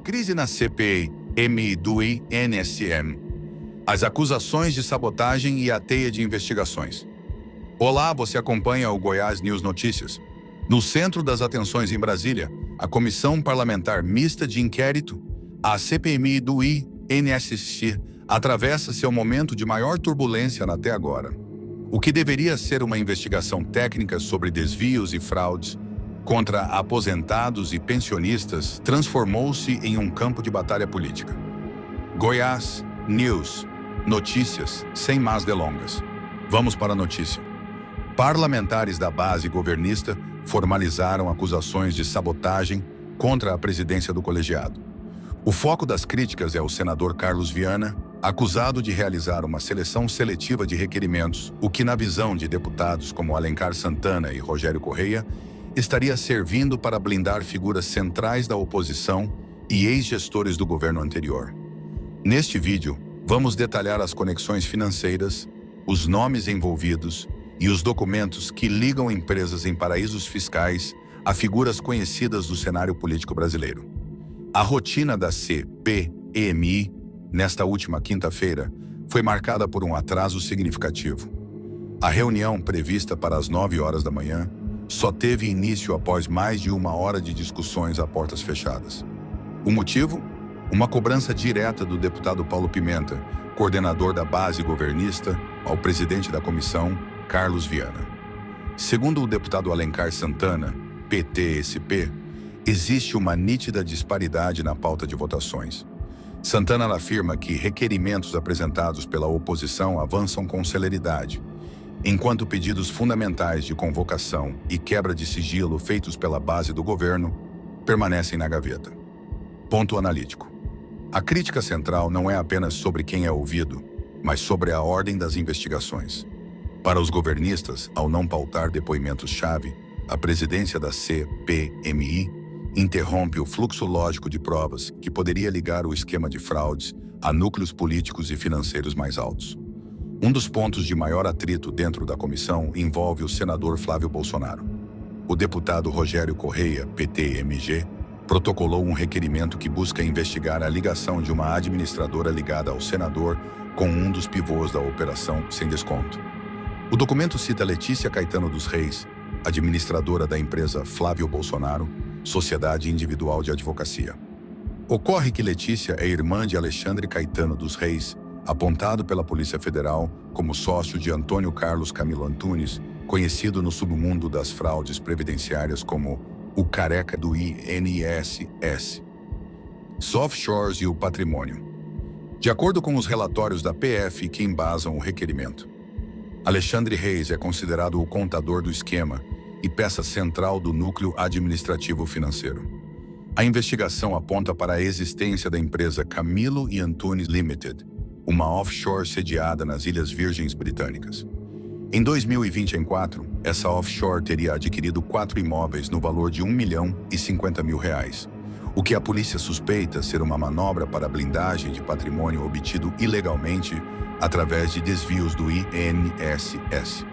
crise na CPMI do INSS, as acusações de sabotagem e a teia de investigações. Olá, você acompanha o Goiás News Notícias. No centro das atenções em Brasília, a Comissão Parlamentar Mista de Inquérito, a CPMI do INSS, atravessa seu momento de maior turbulência até agora. O que deveria ser uma investigação técnica sobre desvios e fraudes contra aposentados e pensionistas transformou-se em um campo de batalha política. Goiás News Notícias, sem mais delongas. Vamos para a notícia. Parlamentares da base governista formalizaram acusações de sabotagem contra a presidência do colegiado. O foco das críticas é o senador Carlos Viana, acusado de realizar uma seleção seletiva de requerimentos, o que, na visão de deputados como Alencar Santana e Rogério Correia, estaria servindo para blindar figuras centrais da oposição e ex-gestores do governo anterior. Neste vídeo, vamos detalhar as conexões financeiras, os nomes envolvidos e os documentos que ligam empresas em paraísos fiscais a figuras conhecidas do cenário político brasileiro. A rotina da CPMI, nesta última quinta-feira, foi marcada por um atraso significativo. A reunião, prevista para as 9 horas da manhã, só teve início após mais de 1 hora de discussões a portas fechadas. O motivo? Uma cobrança direta do deputado Paulo Pimenta, coordenador da base governista, ao presidente da comissão, Carlos Viana. Segundo o deputado Alencar Santana, PT-SP, existe uma nítida disparidade na pauta de votações. Santana afirma que requerimentos apresentados pela oposição avançam com celeridade, enquanto pedidos fundamentais de convocação e quebra de sigilo feitos pela base do governo permanecem na gaveta. Ponto analítico. A crítica central não é apenas sobre quem é ouvido, mas sobre a ordem das investigações. Para os governistas, ao não pautar depoimentos-chave, a presidência da CPMI interrompe o fluxo lógico de provas que poderia ligar o esquema de fraudes a núcleos políticos e financeiros mais altos. Um dos pontos de maior atrito dentro da comissão envolve o senador Flávio Bolsonaro. O deputado Rogério Correia, PT-MG, protocolou um requerimento que busca investigar a ligação de uma administradora ligada ao senador com um dos pivôs da operação sem desconto. O documento cita Letícia Caetano dos Reis, administradora da empresa Flávio Bolsonaro, Sociedade Individual de Advocacia. Ocorre que Letícia é irmã de Alexandre Caetano dos Reis, apontado pela Polícia Federal como sócio de Antônio Carlos Camilo Antunes, conhecido no submundo das fraudes previdenciárias como o careca do INSS, offshores e o patrimônio. De acordo com os relatórios da PF que embasam o requerimento, Alexandre Reis é considerado o contador do esquema e peça central do núcleo administrativo financeiro. A investigação aponta para a existência da empresa Camilo e Antunes Limited, uma offshore sediada nas Ilhas Virgens Britânicas. Em 2024, essa offshore teria adquirido 4 imóveis no valor de R$1.050.000, o que a polícia suspeita ser uma manobra para blindagem de patrimônio obtido ilegalmente através de desvios do INSS.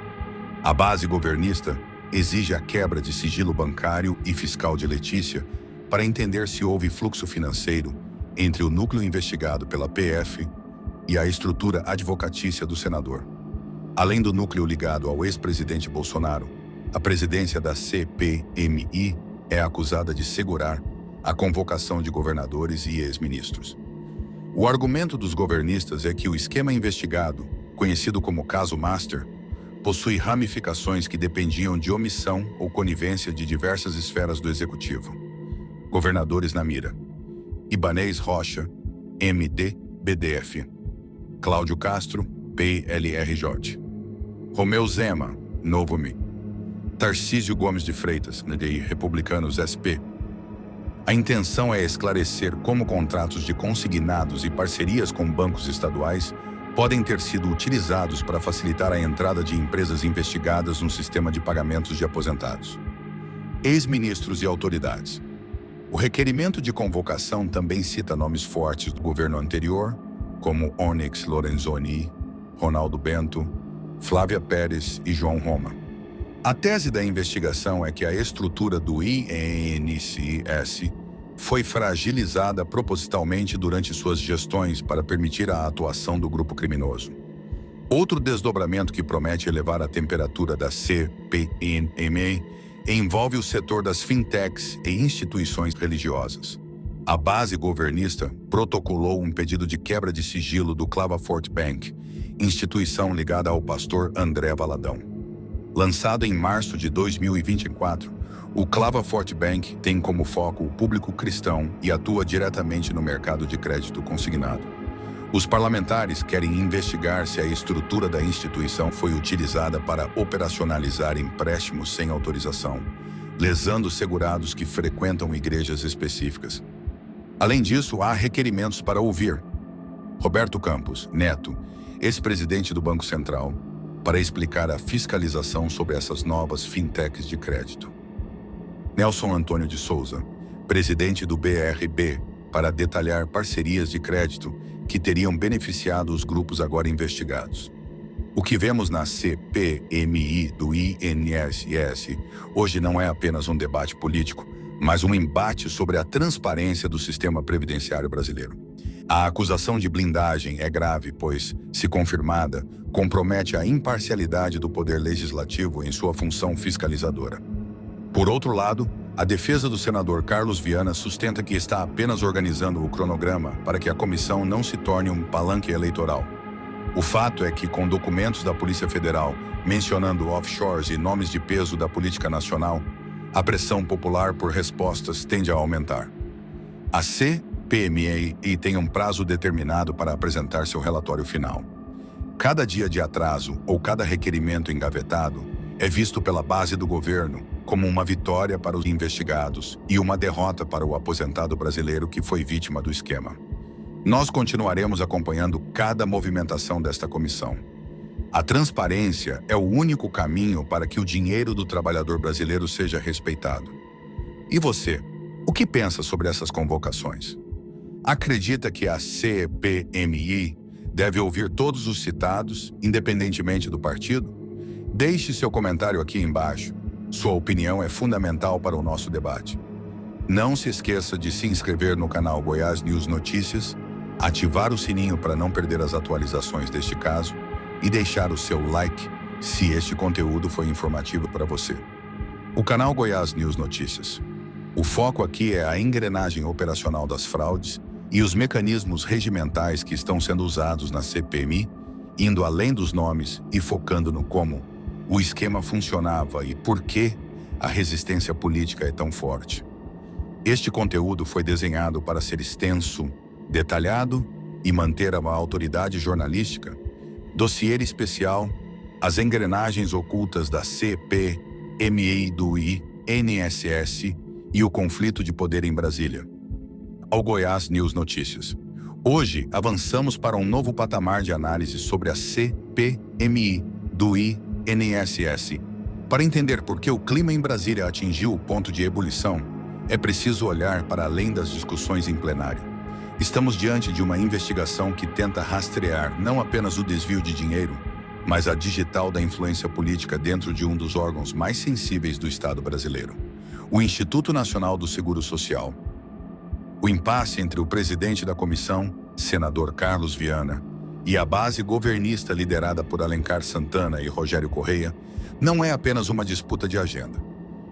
A base governista exige a quebra de sigilo bancário e fiscal de Letícia para entender se houve fluxo financeiro entre o núcleo investigado pela PF e a estrutura advocatícia do senador. Além do núcleo ligado ao ex-presidente Bolsonaro, a presidência da CPMI é acusada de segurar a convocação de governadores e ex-ministros. O argumento dos governistas é que o esquema investigado, conhecido como Caso Master, possui ramificações que dependiam de omissão ou conivência de diversas esferas do executivo. Governadores na mira: Ibanez Rocha, MD, BDF; Cláudio Castro, PLRJ; Romeu Zema, Novo MI; Tarcísio Gomes de Freitas, NDI, Republicanos SP. A intenção é esclarecer como contratos de consignados e parcerias com bancos estaduais podem ter sido utilizados para facilitar a entrada de empresas investigadas no sistema de pagamentos de aposentados. Ex-ministros e autoridades. O requerimento de convocação também cita nomes fortes do governo anterior, como Onyx Lorenzoni, Ronaldo Bento, Flávia Pérez e João Roma. A tese da investigação é que a estrutura do INSS foi fragilizada propositalmente durante suas gestões para permitir a atuação do grupo criminoso. Outro desdobramento que promete elevar a temperatura da CPMI envolve o setor das fintechs e instituições religiosas. A base governista protocolou um pedido de quebra de sigilo do Clavafort Bank, instituição ligada ao pastor André Valadão. Lançado em março de 2024, o Clavafort Bank tem como foco o público cristão e atua diretamente no mercado de crédito consignado. Os parlamentares querem investigar se a estrutura da instituição foi utilizada para operacionalizar empréstimos sem autorização, lesando segurados que frequentam igrejas específicas. Além disso, há requerimentos para ouvir Roberto Campos Neto, ex-presidente do Banco Central, para explicar a fiscalização sobre essas novas fintechs de crédito. Nelson Antônio de Souza, presidente do BRB, para detalhar parcerias de crédito que teriam beneficiado os grupos agora investigados. O que vemos na CPMI do INSS hoje não é apenas um debate político, mas um embate sobre a transparência do sistema previdenciário brasileiro. A acusação de blindagem é grave, pois, se confirmada, compromete a imparcialidade do Poder Legislativo em sua função fiscalizadora. Por outro lado, a defesa do senador Carlos Viana sustenta que está apenas organizando o cronograma para que a comissão não se torne um palanque eleitoral. O fato é que, com documentos da Polícia Federal mencionando offshores e nomes de peso da política nacional, a pressão popular por respostas tende a aumentar. A CPMI tem um prazo determinado para apresentar seu relatório final. Cada dia de atraso ou cada requerimento engavetado é visto pela base do governo como uma vitória para os investigados e uma derrota para o aposentado brasileiro que foi vítima do esquema. Nós continuaremos acompanhando cada movimentação desta comissão. A transparência é o único caminho para que o dinheiro do trabalhador brasileiro seja respeitado. E você, o que pensa sobre essas convocações? Acredita que a CPMI deve ouvir todos os citados, independentemente do partido? Deixe seu comentário aqui embaixo. Sua opinião é fundamental para o nosso debate. Não se esqueça de se inscrever no canal Goiás News Notícias, ativar o sininho para não perder as atualizações deste caso e deixar o seu like se este conteúdo foi informativo para você. O canal Goiás News Notícias. O foco aqui é a engrenagem operacional das fraudes e os mecanismos regimentais que estão sendo usados na CPMI, indo além dos nomes e focando no como o esquema funcionava e por que a resistência política é tão forte. Este conteúdo foi desenhado para ser extenso, detalhado e manter a autoridade jornalística. Dossiê especial, as engrenagens ocultas da CPMI do INSS e o conflito de poder em Brasília. Ao Goiás News Notícias. Hoje, avançamos para um novo patamar de análise sobre a CPMI do INSS. Para entender por que o clima em Brasília atingiu o ponto de ebulição, é preciso olhar para além das discussões em plenário. Estamos diante de uma investigação que tenta rastrear não apenas o desvio de dinheiro, mas a digital da influência política dentro de um dos órgãos mais sensíveis do Estado brasileiro, o Instituto Nacional do Seguro Social. O impasse entre o presidente da comissão, senador Carlos Viana, e a base governista liderada por Alencar Santana e Rogério Correia não é apenas uma disputa de agenda.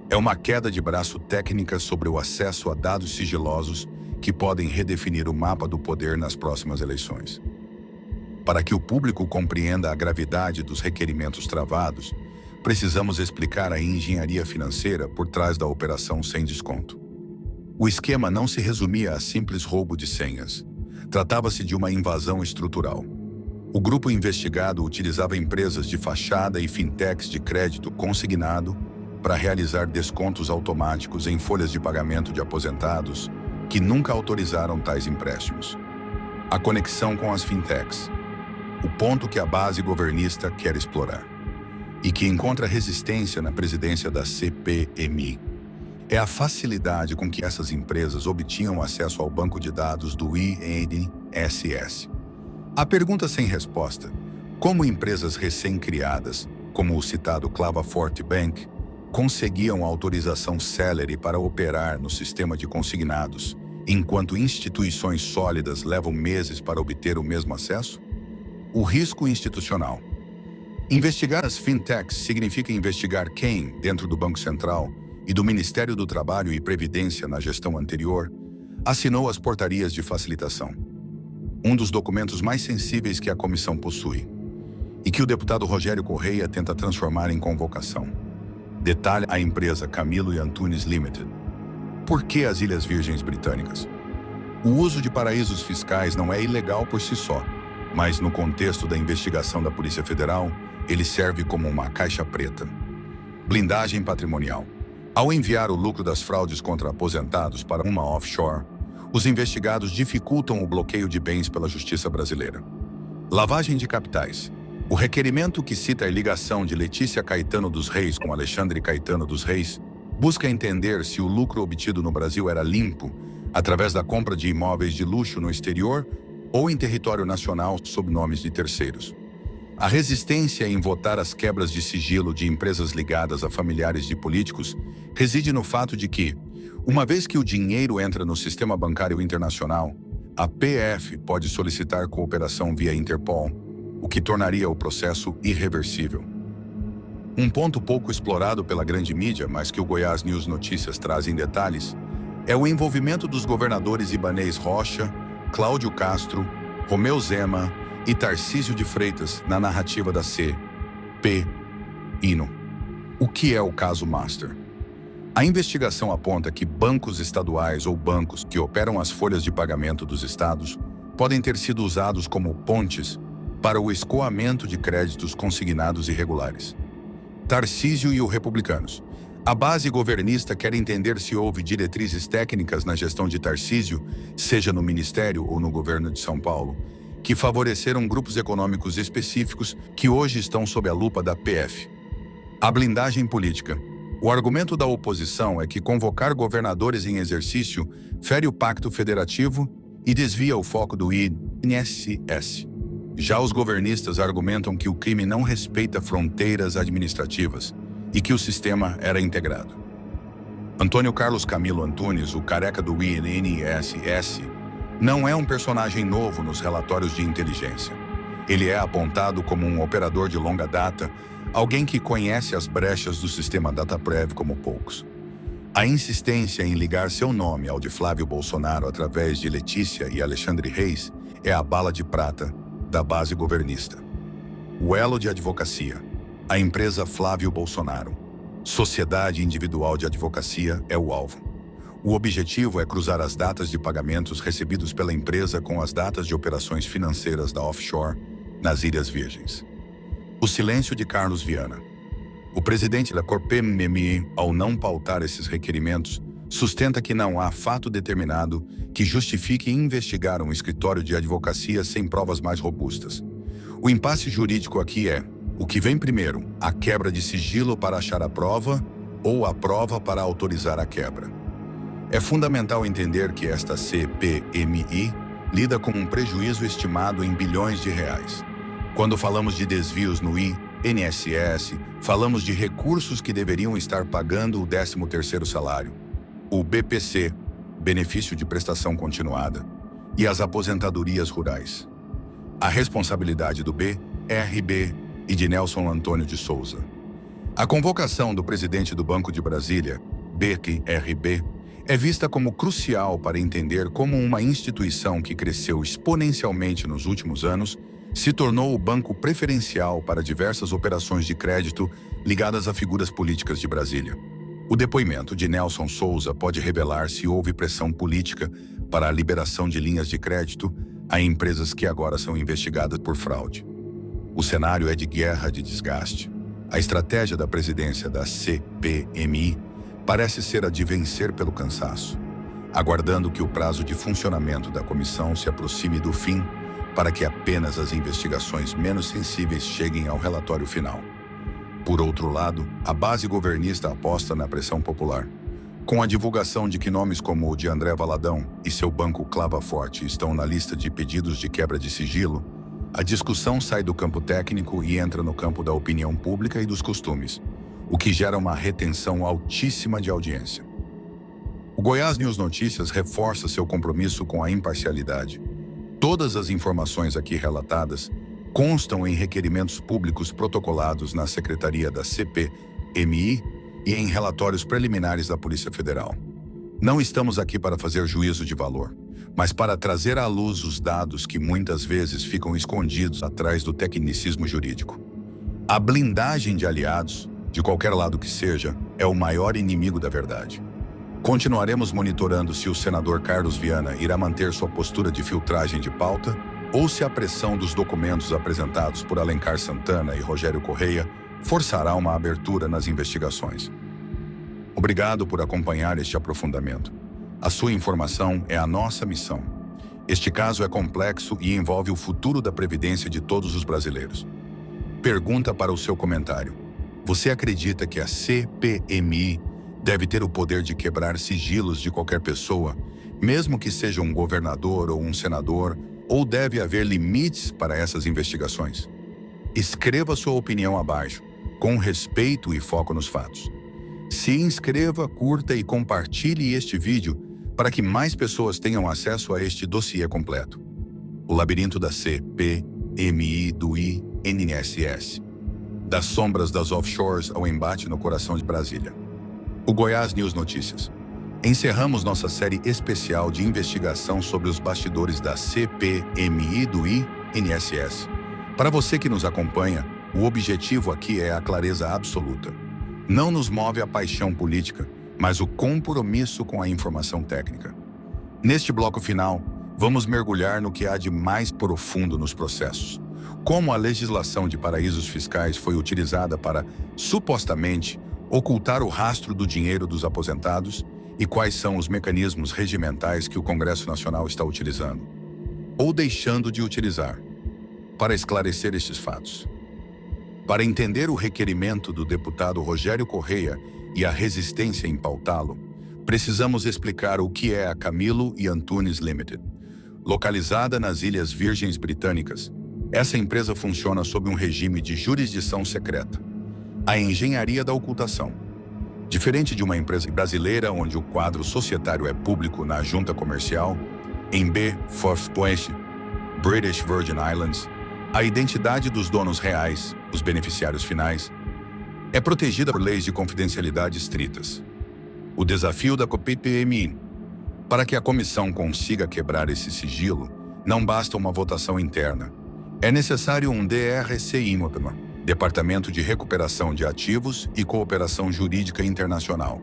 É uma queda de braço técnica sobre o acesso a dados sigilosos que podem redefinir o mapa do poder nas próximas eleições. Para que o público compreenda a gravidade dos requerimentos travados, precisamos explicar a engenharia financeira por trás da operação sem desconto. O esquema não se resumia a simples roubo de senhas. Tratava-se de uma invasão estrutural. O grupo investigado utilizava empresas de fachada e fintechs de crédito consignado para realizar descontos automáticos em folhas de pagamento de aposentados que nunca autorizaram tais empréstimos. A conexão com as fintechs. O ponto que a base governista quer explorar e que encontra resistência na presidência da CPMI. É a facilidade com que essas empresas obtinham acesso ao banco de dados do INSS. A pergunta sem resposta: como empresas recém-criadas, como o citado Clavafort Bank, conseguiam autorização célere para operar no sistema de consignados, enquanto instituições sólidas levam meses para obter o mesmo acesso? O risco institucional. Investigar as fintechs significa investigar quem, dentro do Banco Central e do Ministério do Trabalho e Previdência na gestão anterior, assinou as portarias de facilitação, um dos documentos mais sensíveis que a comissão possui, e que o deputado Rogério Correia tenta transformar em convocação. Detalha a empresa Camilo e Antunes Limited. Por que as Ilhas Virgens Britânicas? O uso de paraísos fiscais não é ilegal por si só, mas no contexto da investigação da Polícia Federal, ele serve como uma caixa preta. Blindagem patrimonial. Ao enviar o lucro das fraudes contra aposentados para uma offshore, os investigados dificultam o bloqueio de bens pela justiça brasileira. Lavagem de capitais. O requerimento que cita a ligação de Letícia Caetano dos Reis com Alexandre Caetano dos Reis busca entender se o lucro obtido no Brasil era limpo, através da compra de imóveis de luxo no exterior ou em território nacional sob nomes de terceiros. A resistência em votar as quebras de sigilo de empresas ligadas a familiares de políticos reside no fato de que, uma vez que o dinheiro entra no sistema bancário internacional, a PF pode solicitar cooperação via Interpol, o que tornaria o processo irreversível. Um ponto pouco explorado pela grande mídia, mas que o Goiás News Notícias traz em detalhes, é o envolvimento dos governadores Ibanez Rocha, Cláudio Castro, Romeu Zema e Tarcísio de Freitas na narrativa da CPI. O que é o caso Master? A investigação aponta que bancos estaduais ou bancos que operam as folhas de pagamento dos estados podem ter sido usados como pontes para o escoamento de créditos consignados irregulares. Tarcísio e os republicanos. A base governista quer entender se houve diretrizes técnicas na gestão de Tarcísio, seja no Ministério ou no governo de São Paulo, que favoreceram grupos econômicos específicos que hoje estão sob a lupa da PF. A blindagem política. O argumento da oposição é que convocar governadores em exercício fere o pacto federativo e desvia o foco do INSS. Já os governistas argumentam que o crime não respeita fronteiras administrativas e que o sistema era integrado. Antônio Carlos Camilo Antunes, o careca do INSS, não é um personagem novo nos relatórios de inteligência. Ele é apontado como um operador de longa data, alguém que conhece as brechas do sistema DataPrev como poucos. A insistência em ligar seu nome ao de Flávio Bolsonaro através de Letícia e Alexandre Reis é a bala de prata da base governista. O elo de advocacia. A empresa Flávio Bolsonaro. Sociedade individual de advocacia é o alvo. O objetivo é cruzar as datas de pagamentos recebidos pela empresa com as datas de operações financeiras da offshore nas Ilhas Virgens. O silêncio de Carlos Viana. O presidente da Corpem-MMI, ao não pautar esses requerimentos, sustenta que não há fato determinado que justifique investigar um escritório de advocacia sem provas mais robustas. O impasse jurídico aqui é: o que vem primeiro, a quebra de sigilo para achar a prova ou a prova para autorizar a quebra? É fundamental entender que esta CPMI lida com um prejuízo estimado em bilhões de reais. Quando falamos de desvios no INSS, falamos de recursos que deveriam estar pagando o 13º salário, o BPC, benefício de prestação continuada, e as aposentadorias rurais. A responsabilidade do BRB e de Nelson Antônio de Souza. A convocação do presidente do Banco de Brasília, BRB, é vista como crucial para entender como uma instituição que cresceu exponencialmente nos últimos anos se tornou o banco preferencial para diversas operações de crédito ligadas a figuras políticas de Brasília. O depoimento de Nelson Souza pode revelar se houve pressão política para a liberação de linhas de crédito a empresas que agora são investigadas por fraude. O cenário é de guerra de desgaste. A estratégia da presidência da CPMI parece ser a de vencer pelo cansaço, aguardando que o prazo de funcionamento da comissão se aproxime do fim para que apenas as investigações menos sensíveis cheguem ao relatório final. Por outro lado, a base governista aposta na pressão popular. Com a divulgação de que nomes como o de André Valadão e seu banco Clava Forte estão na lista de pedidos de quebra de sigilo, a discussão sai do campo técnico e entra no campo da opinião pública e dos costumes. o que gera uma retenção altíssima de audiência. O Goiás News Notícias reforça seu compromisso com a imparcialidade. Todas as informações aqui relatadas constam em requerimentos públicos protocolados na Secretaria da CPMI e em relatórios preliminares da Polícia Federal. Não estamos aqui para fazer juízo de valor, mas para trazer à luz os dados que muitas vezes ficam escondidos atrás do tecnicismo jurídico. A blindagem de aliados, de qualquer lado que seja, é o maior inimigo da verdade. Continuaremos monitorando se o senador Carlos Viana irá manter sua postura de filtragem de pauta ou se a pressão dos documentos apresentados por Alencar Santana e Rogério Correia forçará uma abertura nas investigações. Obrigado por acompanhar este aprofundamento. A sua informação é a nossa missão. Este caso é complexo e envolve o futuro da previdência de todos os brasileiros. Pergunta para o seu comentário. Você acredita que a CPMI deve ter o poder de quebrar sigilos de qualquer pessoa, mesmo que seja um governador ou um senador, ou deve haver limites para essas investigações? Escreva sua opinião abaixo, com respeito e foco nos fatos. Se inscreva, curta e compartilhe este vídeo para que mais pessoas tenham acesso a este dossiê completo. O labirinto da CPMI do INSS. Das sombras das offshores ao embate no coração de Brasília. O Goiás News Notícias. Encerramos nossa série especial de investigação sobre os bastidores da CPMI do INSS. Para você que nos acompanha, o objetivo aqui é a clareza absoluta. Não nos move a paixão política, mas o compromisso com a informação técnica. Neste bloco final, vamos mergulhar no que há de mais profundo nos processos. Como a legislação de paraísos fiscais foi utilizada para, supostamente, ocultar o rastro do dinheiro dos aposentados e quais são os mecanismos regimentais que o Congresso Nacional está utilizando, ou deixando de utilizar, para esclarecer estes fatos. Para entender o requerimento do deputado Rogério Correia e a resistência em pautá-lo, precisamos explicar o que é a Camilo e Antunes Limited. Localizada nas Ilhas Virgens Britânicas, essa empresa funciona sob um regime de jurisdição secreta, a engenharia da ocultação. Diferente de uma empresa brasileira onde o quadro societário é público na junta comercial, em Fourth Point, British Virgin Islands, a identidade dos donos reais, os beneficiários finais, é protegida por leis de confidencialidade estritas. O desafio da CPMI. Para que a comissão consiga quebrar esse sigilo, não basta uma votação interna. É necessário um DRCI, Departamento de Recuperação de Ativos e Cooperação Jurídica Internacional.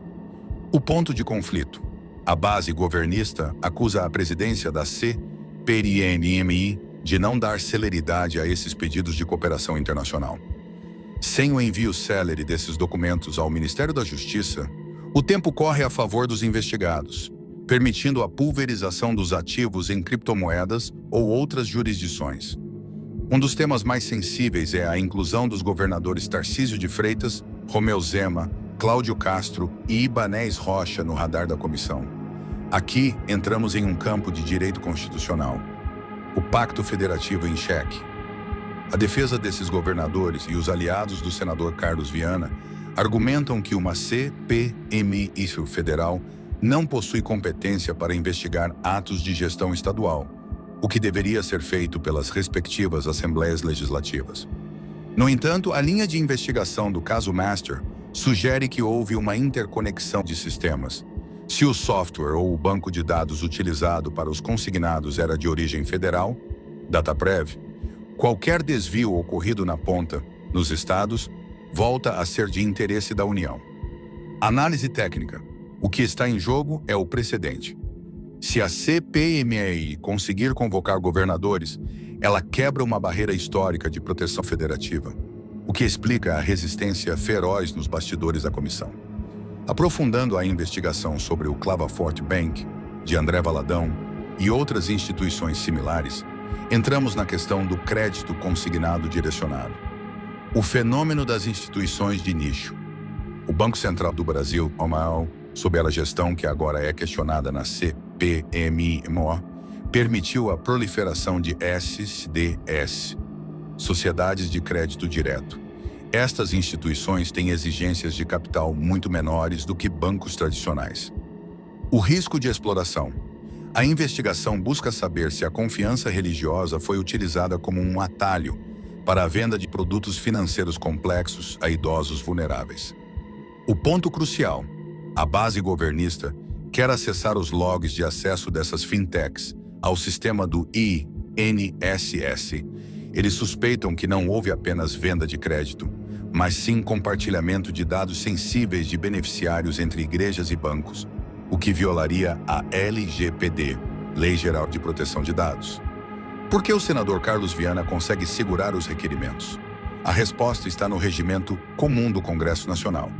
O ponto de conflito. A base governista acusa a presidência da CPMI de não dar celeridade a esses pedidos de cooperação internacional. Sem o envio célere desses documentos ao Ministério da Justiça, o tempo corre a favor dos investigados, permitindo a pulverização dos ativos em criptomoedas ou outras jurisdições. Um dos temas mais sensíveis é a inclusão dos governadores Tarcísio de Freitas, Romeu Zema, Cláudio Castro e Ibanez Rocha no radar da comissão. Aqui entramos em um campo de direito constitucional. O Pacto Federativo em xeque. A defesa desses governadores e os aliados do senador Carlos Viana argumentam que uma CPMI federal não possui competência para investigar atos de gestão estadual, o que deveria ser feito pelas respectivas assembleias legislativas. No entanto, a linha de investigação do caso Master sugere que houve uma interconexão de sistemas. Se o software ou o banco de dados utilizado para os consignados era de origem federal, DataPrev, qualquer desvio ocorrido na ponta, nos estados, volta a ser de interesse da União. Análise técnica. O que está em jogo é o precedente. Se a CPMI conseguir convocar governadores, ela quebra uma barreira histórica de proteção federativa, o que explica a resistência feroz nos bastidores da comissão. Aprofundando a investigação sobre o Clavaforte Bank, de André Valadão, e outras instituições similares, entramos na questão do crédito consignado direcionado. O fenômeno das instituições de nicho. O Banco Central do Brasil, sob a gestão que agora é questionada na CPMI, permitiu a proliferação de SDS, Sociedades de Crédito Direto, Estas instituições têm exigências de capital muito menores do que bancos tradicionais. O risco de exploração. A investigação busca saber se a confiança religiosa foi utilizada como um atalho para a venda de produtos financeiros complexos a idosos vulneráveis. O ponto crucial: a base governista quer acessar os logs de acesso dessas fintechs ao sistema do INSS. Eles suspeitam que não houve apenas venda de crédito, mas sim compartilhamento de dados sensíveis de beneficiários entre igrejas e bancos, o que violaria a LGPD, Lei Geral de Proteção de Dados. Por que o senador Carlos Viana consegue segurar os requerimentos? A resposta está no regimento comum do Congresso Nacional.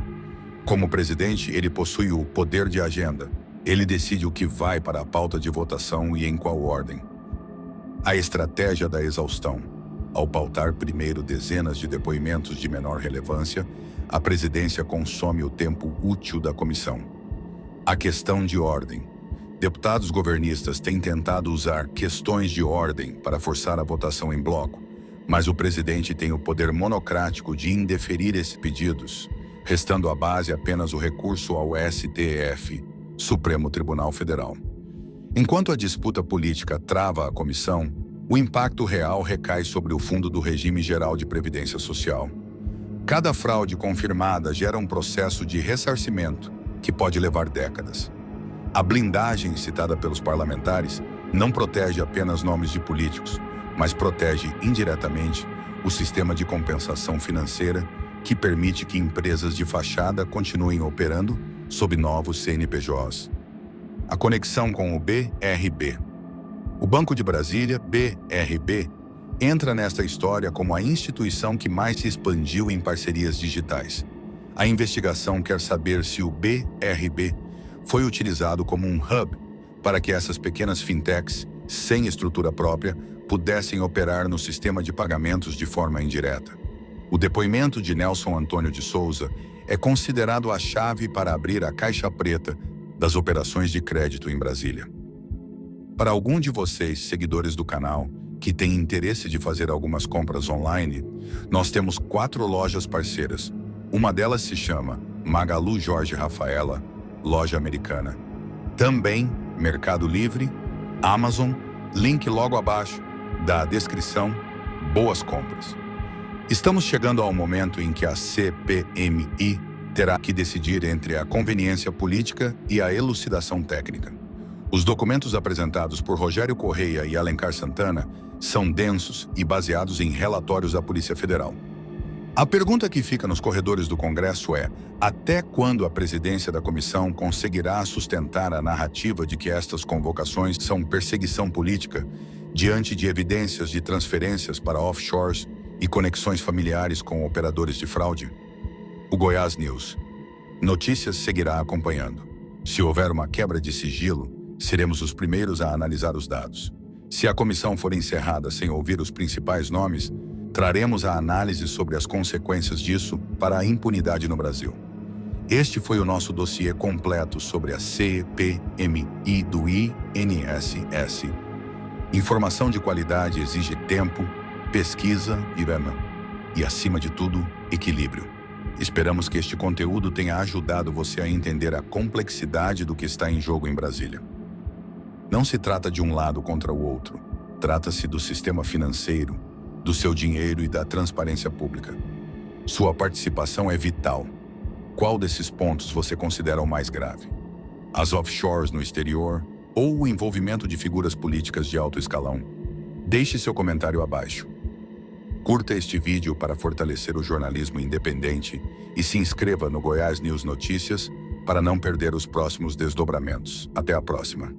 Como presidente, ele possui o poder de agenda. Ele decide o que vai para a pauta de votação e em qual ordem. A estratégia da exaustão. Ao pautar primeiro dezenas de depoimentos de menor relevância, a presidência consome o tempo útil da comissão. A questão de ordem. Deputados governistas têm tentado usar questões de ordem para forçar a votação em bloco, mas o presidente tem o poder monocrático de indeferir esses pedidos, restando à base apenas o recurso ao STF, Supremo Tribunal Federal. Enquanto a disputa política trava a comissão, o impacto real recai sobre o Fundo do Regime Geral de Previdência Social. Cada fraude confirmada gera um processo de ressarcimento que pode levar décadas. A blindagem citada pelos parlamentares não protege apenas nomes de políticos, mas protege indiretamente o sistema de compensação financeira que permite que empresas de fachada continuem operando sob novos CNPJs. A conexão com o BRB. O Banco de Brasília, BRB, entra nesta história como a instituição que mais se expandiu em parcerias digitais. A investigação quer saber se o BRB foi utilizado como um hub para que essas pequenas fintechs, sem estrutura própria, pudessem operar no sistema de pagamentos de forma indireta. O depoimento de Nelson Antônio de Souza é considerado a chave para abrir a caixa preta das operações de crédito em Brasília. Para algum de vocês, seguidores do canal, que tem interesse de fazer algumas compras online, nós temos 4 lojas parceiras. Uma delas se chama Magalu Jorge Rafaela, loja americana. Também Mercado Livre, Amazon, link logo abaixo da descrição. Boas compras. Estamos chegando ao momento em que a CPMI terá que decidir entre a conveniência política e a elucidação técnica. Os documentos apresentados por Rogério Correia e Alencar Santana são densos e baseados em relatórios da Polícia Federal. A pergunta que fica nos corredores do Congresso é: até quando a presidência da comissão conseguirá sustentar a narrativa de que estas convocações são perseguição política diante de evidências de transferências para offshores e conexões familiares com operadores de fraude? O Goiás News Notícias seguirá acompanhando. Se houver uma quebra de sigilo, seremos os primeiros a analisar os dados. Se a comissão for encerrada sem ouvir os principais nomes, traremos a análise sobre as consequências disso para a impunidade no Brasil. Este foi o nosso dossiê completo sobre a CPMI do INSS. Informação de qualidade exige tempo, pesquisa e, acima de tudo, equilíbrio. Esperamos que este conteúdo tenha ajudado você a entender a complexidade do que está em jogo em Brasília. Não se trata de um lado contra o outro. Trata-se do sistema financeiro, do seu dinheiro e da transparência pública. Sua participação é vital. Qual desses pontos você considera o mais grave? As offshores no exterior ou o envolvimento de figuras políticas de alto escalão? Deixe seu comentário abaixo. Curta este vídeo para fortalecer o jornalismo independente e se inscreva no Goiás News Notícias para não perder os próximos desdobramentos. Até a próxima.